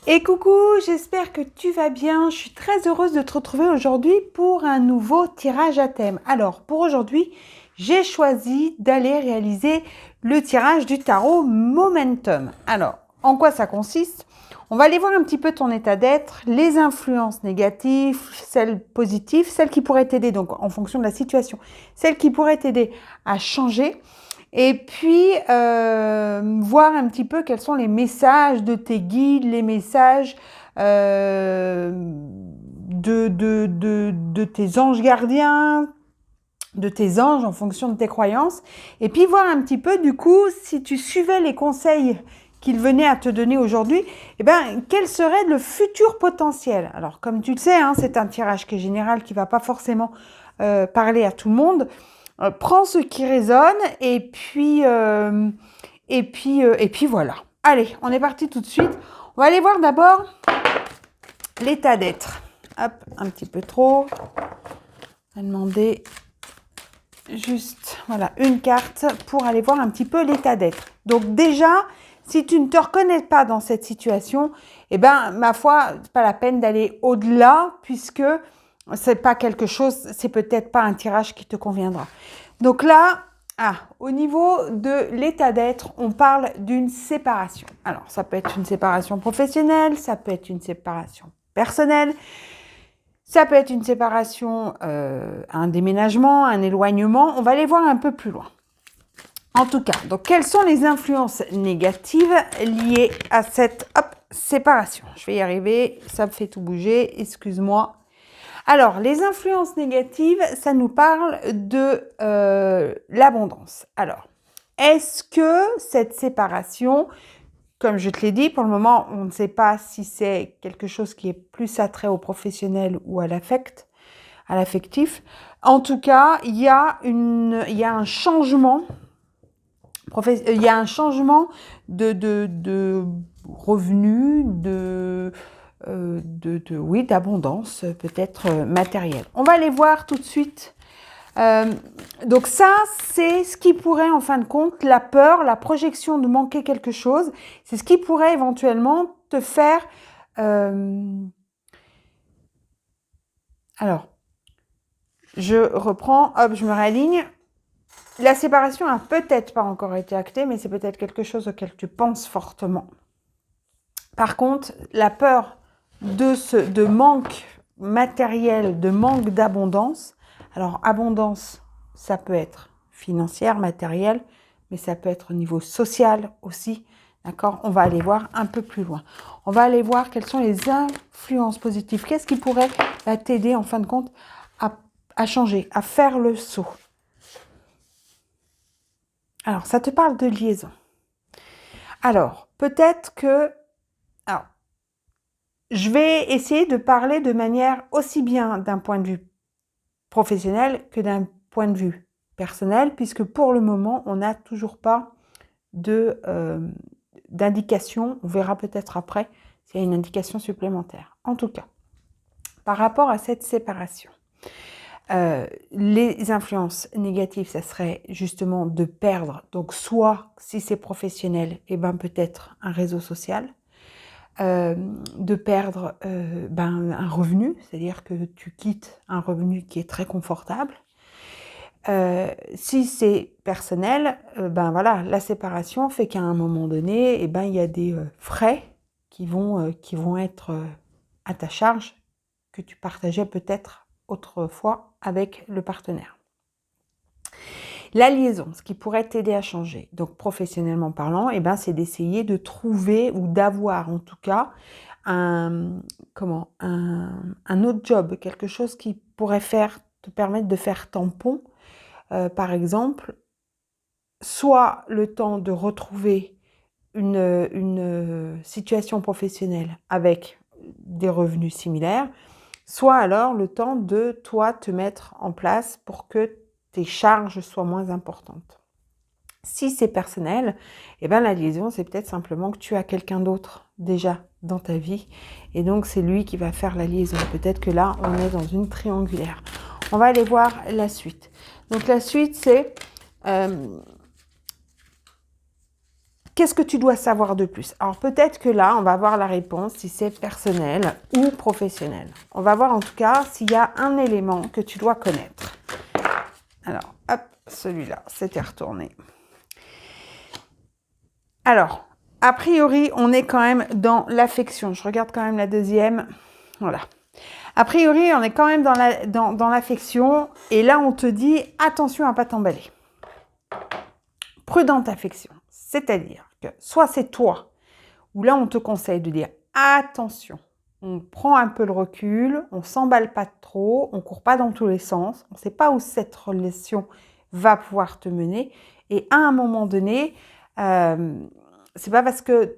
Et coucou, j'espère que tu vas bien. Je suis très heureuse de te retrouver aujourd'hui pour un nouveau tirage à thème. Alors, pour aujourd'hui, j'ai choisi d'aller réaliser le tirage du tarot Momentum. Alors, en quoi ça consiste? On va aller voir un petit peu ton état d'être, les influences négatives, celles positives, celles qui pourraient t'aider, donc en fonction de la situation, celles qui pourraient t'aider à changer. Et puis, voir un petit peu quels sont les messages de tes guides, les messages de tes anges gardiens, de tes anges en fonction de tes croyances. Et puis, voir un petit peu, du coup, si tu suivais les conseils qu'ils venaient à te donner aujourd'hui, eh ben, quel serait le futur potentiel? Alors, comme tu le sais, hein, c'est un tirage qui est général, qui ne va pas forcément parler à tout le monde. Prends ce qui résonne et puis voilà. Allez, on est parti tout de suite. On va aller voir d'abord l'état d'être. Hop, un petit peu trop. On va demander juste voilà, une carte pour aller voir un petit peu l'état d'être. Donc déjà, si tu ne te reconnais pas dans cette situation, eh ben, ma foi, c'est pas la peine d'aller au-delà puisque c'est pas quelque chose, c'est peut-être pas un tirage qui te conviendra. Donc là, au niveau de l'état d'être, on parle d'une séparation. Alors, ça peut être une séparation professionnelle, ça peut être une séparation personnelle, ça peut être une séparation, un déménagement, un éloignement. On va aller voir un peu plus loin. En tout cas, donc quelles sont les influences négatives liées à cette séparation? Je vais y arriver, ça me fait tout bouger, excuse-moi. Alors, les influences négatives, ça nous parle de l'abondance. Alors, est-ce que cette séparation, comme je te l'ai dit, pour le moment, on ne sait pas si c'est quelque chose qui est plus attrait au professionnel ou à l'affectif. En tout cas, il y a un changement. Il y a un changement de revenus, oui, d'abondance, peut-être matérielle. On va aller voir tout de suite. Donc ça, c'est ce qui pourrait, en fin de compte, la peur, la projection de manquer quelque chose, c'est ce qui pourrait éventuellement te faire... Alors, je reprends, hop, je me réaligne. La séparation n'a peut-être pas encore été actée, mais c'est peut-être quelque chose auquel tu penses fortement. Par contre, la peur de manque matériel, de manque d'abondance. Alors, abondance, ça peut être financière, matérielle, mais ça peut être au niveau social aussi. D'accord? On va aller voir un peu plus loin. On va aller voir quelles sont les influences positives. Qu'est-ce qui pourrait t'aider, en fin de compte, à changer, à faire le saut? Alors, ça te parle de liaison. Alors, peut-être que... Alors, je vais essayer de parler de manière aussi bien d'un point de vue professionnel que d'un point de vue personnel, puisque pour le moment, on n'a toujours pas d'indication. On verra peut-être après s'il y a une indication supplémentaire. En tout cas, par rapport à cette séparation, les influences négatives, ça serait justement de perdre, donc soit si c'est professionnel, et ben peut-être un réseau social, de perdre un revenu, c'est-à-dire que tu quittes un revenu qui est très confortable. Si c'est personnel, voilà, la séparation fait qu'à un moment donné, il y a des frais qui vont être à ta charge que tu partageais peut-être autrefois avec le partenaire. La liaison, ce qui pourrait t'aider à changer, donc professionnellement parlant, c'est d'essayer de trouver ou d'avoir en tout cas un autre job, quelque chose qui pourrait te permettre de faire tampon, par exemple, soit le temps de retrouver une situation professionnelle avec des revenus similaires, soit alors le temps de toi te mettre en place pour que tes charges soient moins importantes. Si c'est personnel, la liaison, c'est peut-être simplement que tu as quelqu'un d'autre déjà dans ta vie et donc c'est lui qui va faire la liaison. Peut-être que là, on est dans une triangulaire. On va aller voir la suite. Donc la suite, c'est qu'est-ce que tu dois savoir de plus? Alors peut-être que là, on va voir la réponse si c'est personnel ou professionnel. On va voir en tout cas s'il y a un élément que tu dois connaître. Alors, hop, celui-là, c'était retourné. Alors, a priori, on est quand même dans l'affection. Je regarde quand même la deuxième. Voilà. A priori, on est quand même dans l'affection. Et là, on te dit, attention à ne pas t'emballer. Prudente affection. C'est-à-dire que soit c'est toi, ou là, on te conseille de dire, attention, on prend un peu le recul, on ne s'emballe pas trop, on ne court pas dans tous les sens, on ne sait pas où cette relation va pouvoir te mener. Et à un moment donné, c'est pas parce que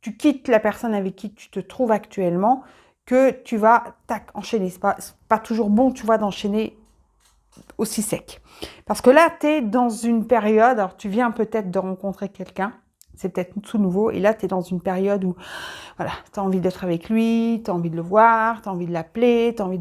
tu quittes la personne avec qui tu te trouves actuellement que tu vas enchaîner. C'est pas toujours bon, tu vois, d'enchaîner aussi sec. Parce que là, tu es dans une période, alors tu viens peut-être de rencontrer quelqu'un, c'est peut-être tout nouveau, et là, tu es dans une période où, voilà, tu as envie d'être avec lui, tu as envie de le voir, tu as envie de l'appeler, tu as envie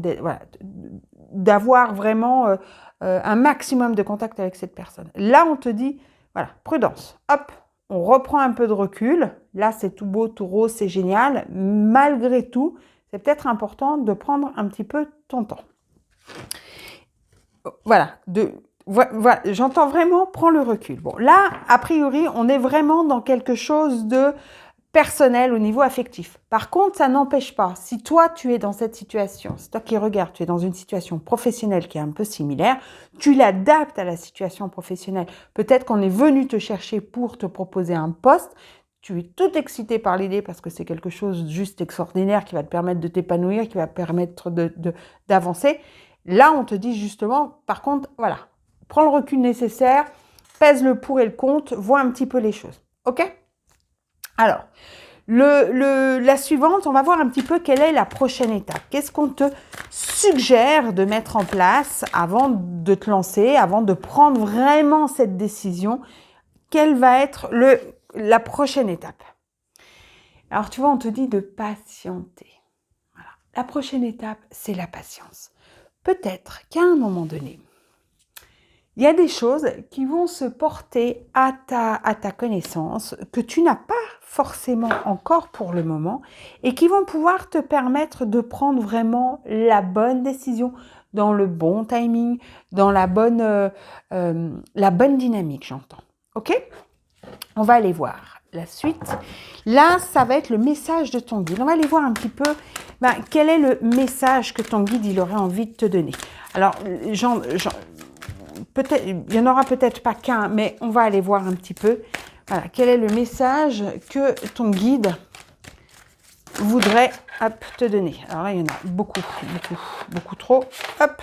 d'avoir vraiment un maximum de contact avec cette personne. Là, on te dit, voilà, prudence, hop, on reprend un peu de recul. Là, c'est tout beau, tout rose, c'est génial. Malgré tout, c'est peut-être important de prendre un petit peu ton temps. Voilà, j'entends vraiment, prends le recul. Bon, là, a priori, on est vraiment dans quelque chose de personnel au niveau affectif. Par contre, ça n'empêche pas, si toi, tu es dans cette situation, c'est toi qui regardes, tu es dans une situation professionnelle qui est un peu similaire, tu l'adaptes à la situation professionnelle. Peut-être qu'on est venu te chercher pour te proposer un poste, tu es tout excité par l'idée parce que c'est quelque chose de juste extraordinaire qui va te permettre de t'épanouir, qui va te permettre d'avancer. Là, on te dit justement, par contre, voilà, prends le recul nécessaire, pèse le pour et le contre, vois un petit peu les choses. OK ? Alors, la suivante, on va voir un petit peu quelle est la prochaine étape. Qu'est-ce qu'on te suggère de mettre en place avant de te lancer, avant de prendre vraiment cette décision? Quelle va être la prochaine étape? Alors, tu vois, on te dit de patienter. Voilà. La prochaine étape, c'est la patience. Peut-être qu'à un moment donné, il y a des choses qui vont se porter à ta connaissance, que tu n'as pas forcément encore pour le moment, et qui vont pouvoir te permettre de prendre vraiment la bonne décision, dans le bon timing, dans la bonne dynamique, j'entends. OK ? On va aller voir la suite. Là, ça va être le message de ton guide. On va aller voir un petit peu quel est le message que ton guide il aurait envie de te donner. Alors, peut-être, il n'y en aura peut-être pas qu'un, mais on va aller voir un petit peu. Voilà, quel est le message que ton guide voudrait te donner. Alors là, il y en a beaucoup trop. Hop.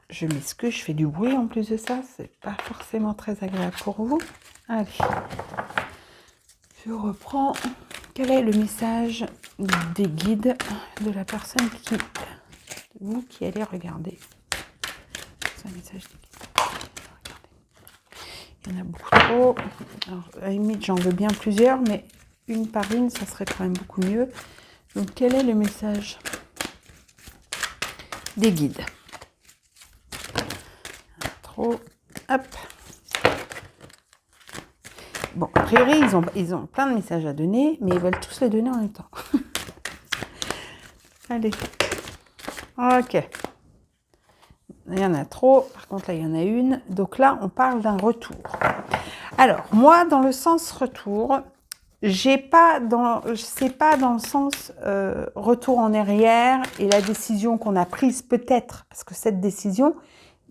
Je m'excuse, je fais du bruit en plus de ça. C'est pas forcément très agréable pour vous. Allez. Je reprends. Quel est le message des guides de la personne qui allez regarder? C'est un message des guides. Il y en a beaucoup trop. Alors, à la limite, j'en veux bien plusieurs, mais une par une, ça serait quand même beaucoup mieux. Donc, quel est le message des guides? Trop. Hop. Bon, a priori, ils ont plein de messages à donner, mais ils veulent tous les donner en même temps. Allez. Ok. Il y en a trop. Par contre, là, il y en a une. Donc là, on parle d'un retour. Alors, moi, dans le sens retour, c'est pas dans le sens retour en arrière et la décision qu'on a prise peut-être, parce que cette décision,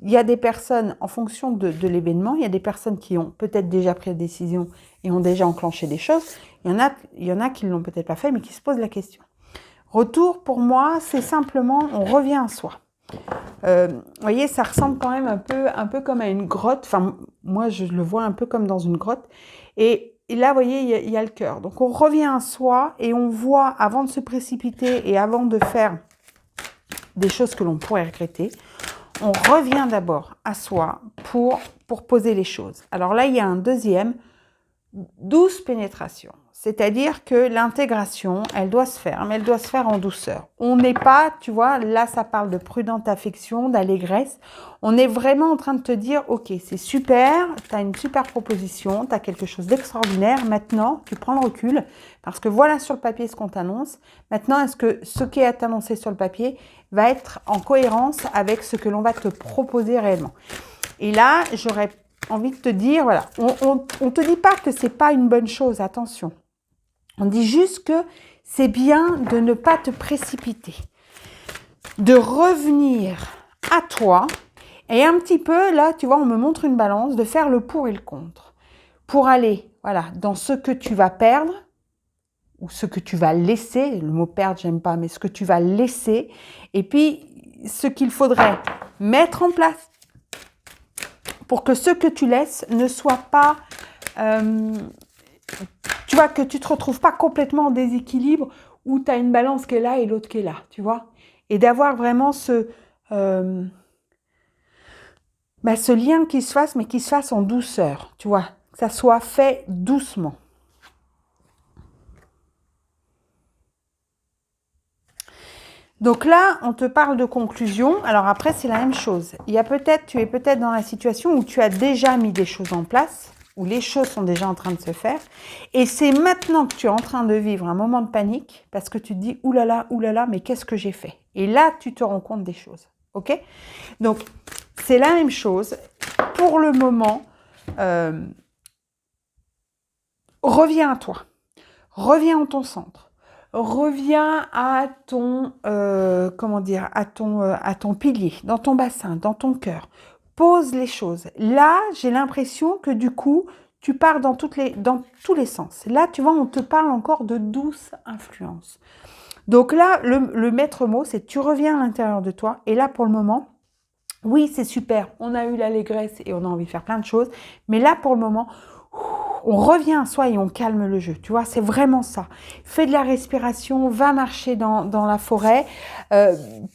il y a des personnes, en fonction de l'événement, il y a des personnes qui ont peut-être déjà pris la décision et ont déjà enclenché des choses. Il y en a qui ne l'ont peut-être pas fait, mais qui se posent la question. Retour, pour moi, c'est simplement, on revient à soi. Vous voyez, ça ressemble quand même un peu comme à une grotte. Enfin, moi, je le vois un peu comme dans une grotte. Et là, vous voyez, il y a le cœur. Donc, on revient à soi et on voit, avant de se précipiter et avant de faire des choses que l'on pourrait regretter, on revient d'abord à soi pour poser les choses. Alors là, il y a un deuxième, douce pénétration. C'est-à-dire que l'intégration, elle doit se faire, mais elle doit se faire en douceur. On n'est pas, tu vois, là ça parle de prudente affection, d'allégresse. On est vraiment en train de te dire, ok, c'est super, tu as une super proposition, tu as quelque chose d'extraordinaire. Maintenant, tu prends le recul, parce que voilà sur le papier ce qu'on t'annonce. Maintenant, est-ce que ce qui est annoncé sur le papier va être en cohérence avec ce que l'on va te proposer réellement? Et là, j'aurais envie de te dire, voilà, on te dit pas que c'est pas une bonne chose, attention. On dit juste que c'est bien de ne pas te précipiter, de revenir à toi et un petit peu, là, tu vois, on me montre une balance, de faire le pour et le contre. Pour aller, voilà, dans ce que tu vas perdre ou ce que tu vas laisser, le mot perdre, j'aime pas, mais ce que tu vas laisser, et puis ce qu'il faudrait mettre en place pour que ce que tu laisses ne soit pas... tu vois, que tu te retrouves pas complètement en déséquilibre où tu as une balance qui est là et l'autre qui est là, tu vois. Et d'avoir vraiment ce lien qui se fasse, mais qui se fasse en douceur, tu vois. Que ça soit fait doucement. Donc là, on te parle de conclusion. Alors après, c'est la même chose. Tu es peut-être dans la situation où tu as déjà mis des choses en place, où les choses sont déjà en train de se faire. Et c'est maintenant que tu es en train de vivre un moment de panique parce que tu te dis, oulala, mais qu'est-ce que j'ai fait? Et là, tu te rends compte des choses. OK? Donc, c'est la même chose. Pour le moment, reviens à toi. Reviens en ton centre. Reviens à ton, à ton pilier, dans ton bassin, dans ton cœur. Pose les choses. Là, j'ai l'impression que du coup, tu pars dans tous les sens. Là, tu vois, on te parle encore de douce influence. Donc là, le maître mot, c'est tu reviens à l'intérieur de toi. Et là, pour le moment, oui, c'est super. On a eu l'allégresse et on a envie de faire plein de choses. Mais là, pour le moment, on revient à soi et on calme le jeu. Tu vois, c'est vraiment ça. Fais de la respiration, va marcher dans la forêt,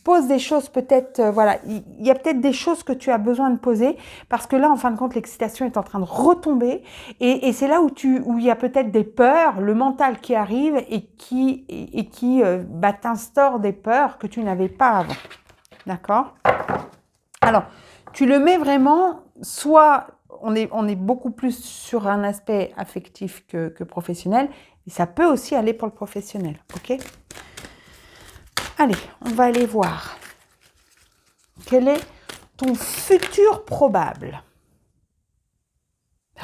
pose des choses peut-être, voilà, il y a peut-être des choses que tu as besoin de poser parce que là, en fin de compte, l'excitation est en train de retomber et c'est là où il y a peut-être des peurs, le mental qui arrive et qui t'instaure des peurs que tu n'avais pas avant. D'accord ? Alors, tu le mets vraiment, soit on est beaucoup plus sur un aspect affectif que professionnel, et ça peut aussi aller pour le professionnel, ok ? Allez, on va aller voir. Quel est ton futur probable ?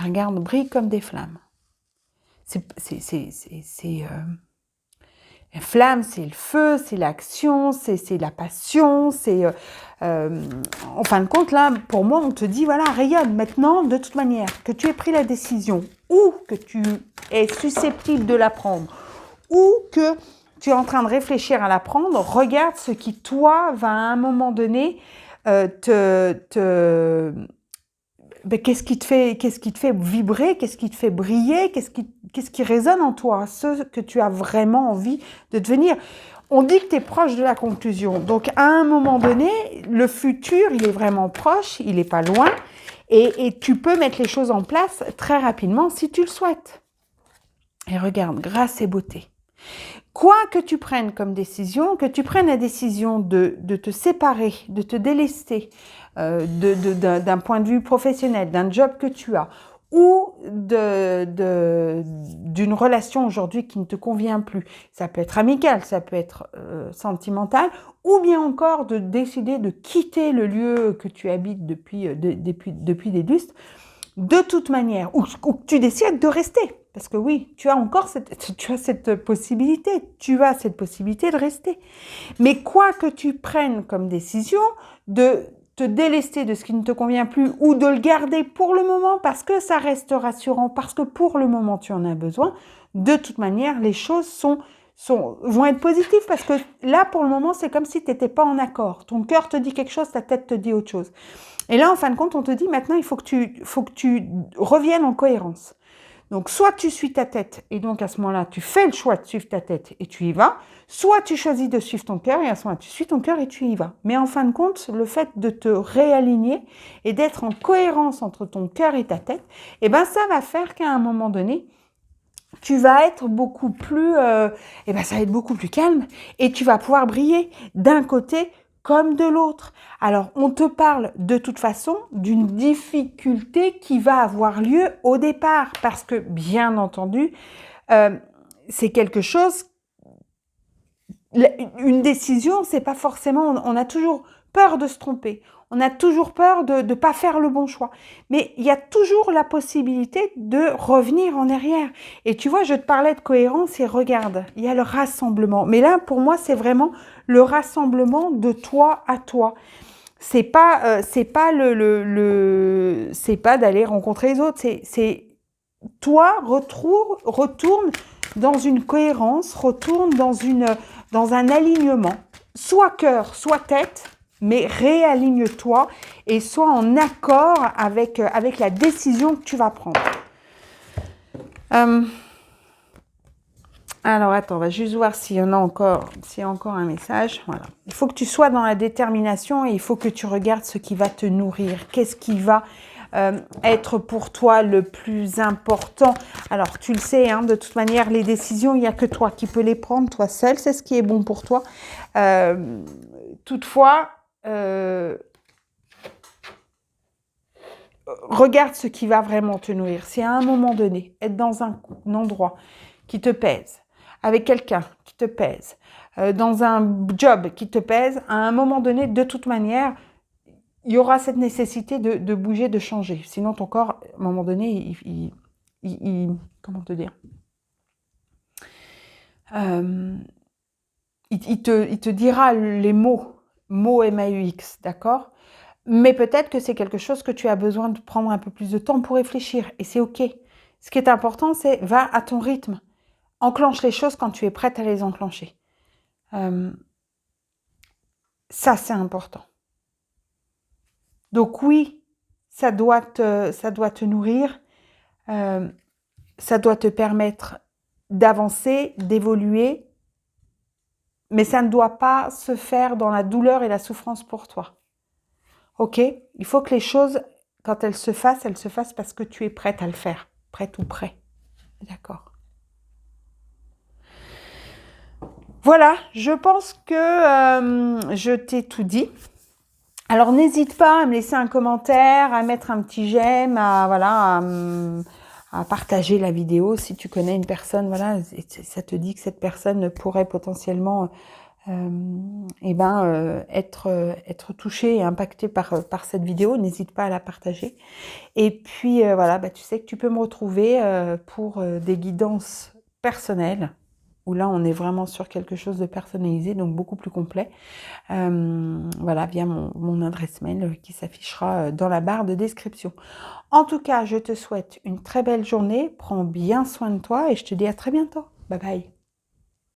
Regarde, brille comme des flammes. La flamme, c'est le feu, c'est l'action, c'est la passion, en fin de compte, là, pour moi, on te dit, voilà, rayonne maintenant, de toute manière, que tu aies pris la décision ou que tu es susceptible de la prendre ou que tu es en train de réfléchir à la prendre, regarde ce qui, toi, va à un moment donné qu'est-ce qui te fait vibrer, qu'est-ce qui te fait briller, qu'est-ce qui résonne en toi, ce que tu as vraiment envie de devenir. On dit que tu es proche de la conclusion. Donc, à un moment donné, le futur, il est vraiment proche, il n'est pas loin, et tu peux mettre les choses en place très rapidement si tu le souhaites. Et regarde, grâce et beauté. Quoi que tu prennes comme décision, que tu prennes la décision de te séparer, de te délester d'un point de vue professionnel, d'un job que tu as, ou d'une relation aujourd'hui qui ne te convient plus. Ça peut être amical, ça peut être sentimental, ou bien encore de décider de quitter le lieu que tu habites depuis des lustres, de toute manière, ou que tu décides de rester. Parce que oui, tu as cette possibilité de rester. Mais quoi que tu prennes comme décision, de te délester de ce qui ne te convient plus ou de le garder pour le moment parce que ça reste rassurant, parce que pour le moment tu en as besoin, de toute manière, les choses vont être positives parce que là, pour le moment, c'est comme si tu n'étais pas en accord. Ton cœur te dit quelque chose, ta tête te dit autre chose. Et là, en fin de compte, on te dit maintenant, il faut que tu reviennes en cohérence. Donc, soit tu suis ta tête, et donc à ce moment-là, tu fais le choix de suivre ta tête et tu y vas, soit tu choisis de suivre ton cœur, et à ce moment-là, tu suis ton cœur et tu y vas. Mais en fin de compte, le fait de te réaligner et d'être en cohérence entre ton cœur et ta tête, eh ben, ça va faire qu'à un moment donné, tu vas être beaucoup plus, ça va être beaucoup plus calme et tu vas pouvoir briller d'un côté comme de l'autre. Alors, on te parle de toute façon d'une difficulté qui va avoir lieu au départ parce que, bien entendu, c'est quelque chose, une décision, c'est pas forcément, on a toujours peur de se tromper. On a toujours peur de ne pas faire le bon choix. Mais il y a toujours la possibilité de revenir en arrière. Et tu vois, je te parlais de cohérence et regarde, il y a le rassemblement. Mais là, pour moi, c'est vraiment le rassemblement de toi à toi. C'est pas, c'est pas d'aller rencontrer les autres. C'est toi, retourne dans une cohérence, retourne dans un alignement. Soit cœur, soit tête, mais réaligne-toi et sois en accord avec la décision que tu vas prendre. Alors, attends, on va juste voir s'il y a encore un message. Voilà. Il faut que tu sois dans la détermination et il faut que tu regardes ce qui va te nourrir. Qu'est-ce qui va être pour toi le plus important? Alors, tu le sais, hein, de toute manière, les décisions, il n'y a que toi qui peux les prendre, toi seul. C'est ce qui est bon pour toi. Toutefois, regarde ce qui va vraiment te nourrir. Si à un moment donné, être dans un endroit qui te pèse, avec quelqu'un qui te pèse, dans un job qui te pèse, à un moment donné, de toute manière, il y aura cette nécessité de bouger, de changer. Sinon, ton corps, à un moment donné, comment te dire, il te dira les mots MAUX, d'accord? Mais peut-être que c'est quelque chose que tu as besoin de prendre un peu plus de temps pour réfléchir. Et c'est OK. Ce qui est important, c'est va à ton rythme. Enclenche les choses quand tu es prête à les enclencher. Ça, c'est important. Donc oui, ça doit te nourrir. Ça doit te permettre d'avancer, d'évoluer. Mais ça ne doit pas se faire dans la douleur et la souffrance pour toi. OK? Il faut que les choses, quand elles se fassent parce que tu es prête à le faire. Prête ou prêt. D'accord. Voilà, je pense que je t'ai tout dit. Alors, n'hésite pas à me laisser un commentaire, à mettre un petit j'aime, à partager la vidéo si tu connais une personne, voilà, et ça te dit que cette personne pourrait potentiellement être touchée et impactée par cette vidéo. N'hésite pas à la partager. Et puis, tu sais que tu peux me retrouver pour des guidances personnelles, où là, on est vraiment sur quelque chose de personnalisé, donc beaucoup plus complet. Via mon adresse mail qui s'affichera dans la barre de description. En tout cas, je te souhaite une très belle journée. Prends bien soin de toi et je te dis à très bientôt. Bye bye.